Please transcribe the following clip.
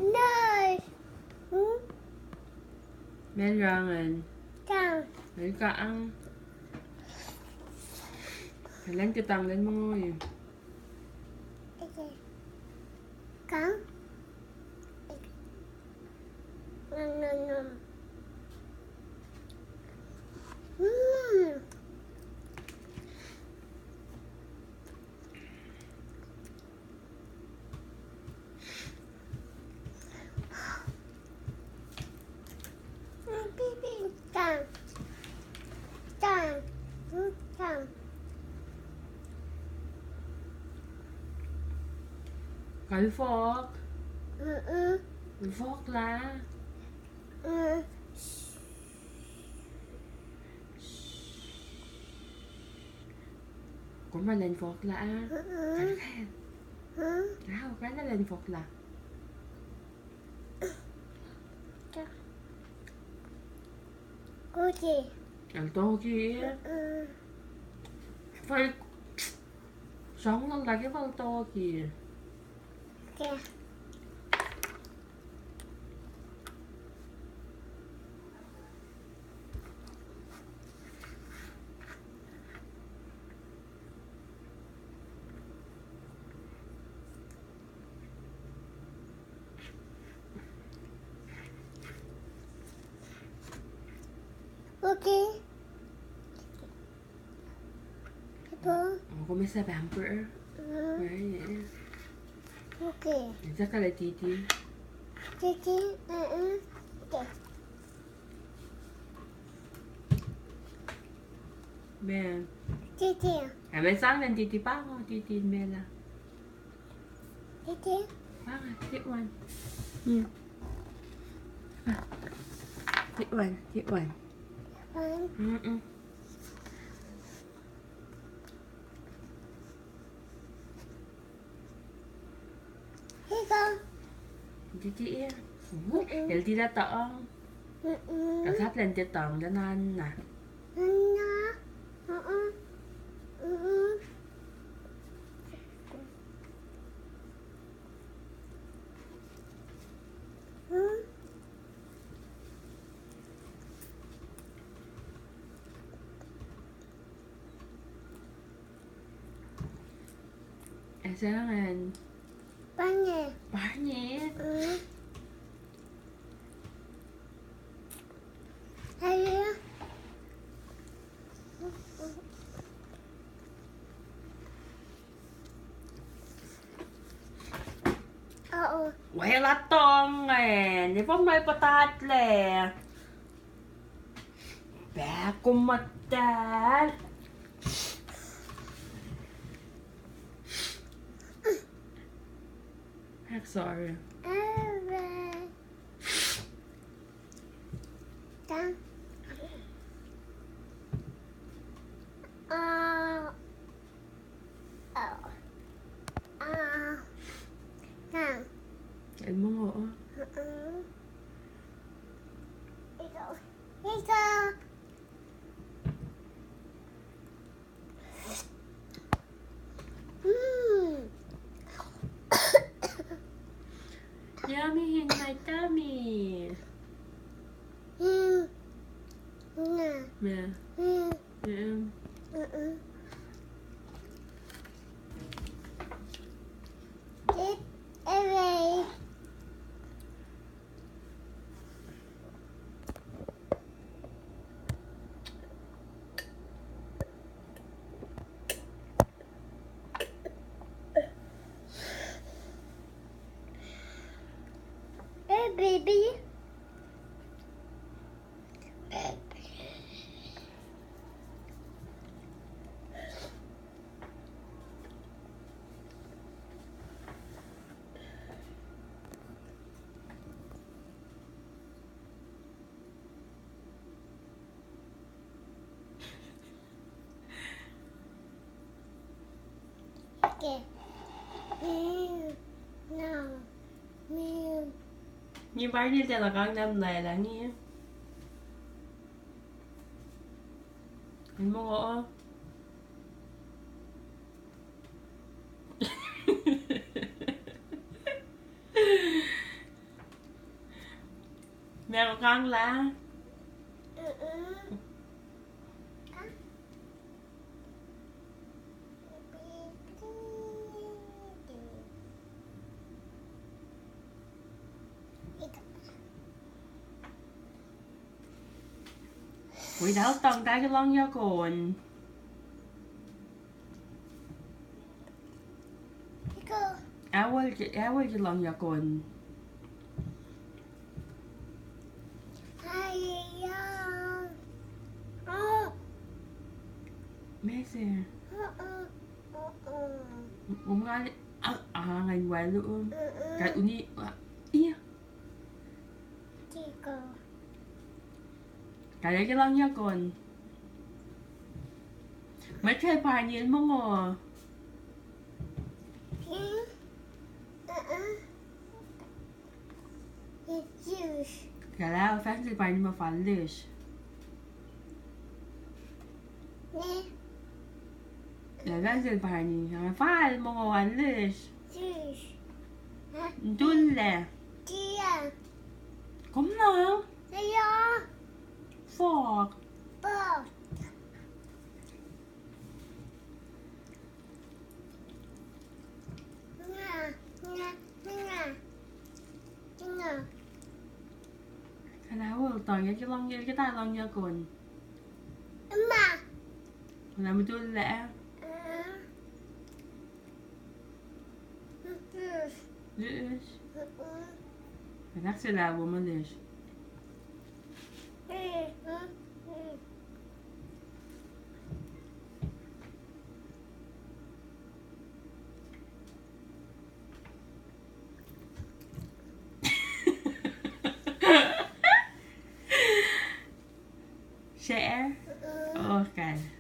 Nơi. Meron. Chào. Lấy cả ăn. Phải lên cái tầng lên môi. Cắn. Ngon ngon ngon. Chào. Chào. Chào. Cái fork. Cái fork lá. Có mà lên fork lá. Cái khen. Nào, cái nó lên fork lá. Cô gì? Ở tô kia. Phải sống lên là cái phần to kìa. Kìa. Ok. Ito. Kung may sa bumper. Right. Okay. Isa ka lang titi. Titi. Okay. Ben. Titi. May sang ng titi pa ako. Titi Bella. Titi. Bakit? Hit one. Hit one. Hit one. One. Higo. Titi iya. Dahil tila taong. Kasap lang titong. Danan na. Ano? Asangan. Pangit. Pangit. Ayo. Oo. Wala tong eh. Di ba may patat le? Bako matal. I'm sorry. Alright. Done. Oh. Done. Ay mo nga oh. Ito. Ito. Yummy in my tummy. Yeah. Yeah. Get away. Hey, baby. Okay. No. Như bao nhiêu tiền là con năm này là nhiêu? Anh mua ngộ. con là quỷ đảo tông cái lon do cồn áo cái lon do cồn mẹ xe cũng ngay ngày hoài luôn cái uni ia cái đấy cái lon do cồn mấy chơi bài nhiều mong ngờ cái là phát chơi bài nhưng mà phản lệ cái là chơi bài nhưng phải mong ngờ phản lệ đun lẹ cũng nào fork cái nào toàn cái lon cái tai lon do cồn là mình đun lẹ ليش؟ نفس اللعبة ما ليش؟ Share? Okay.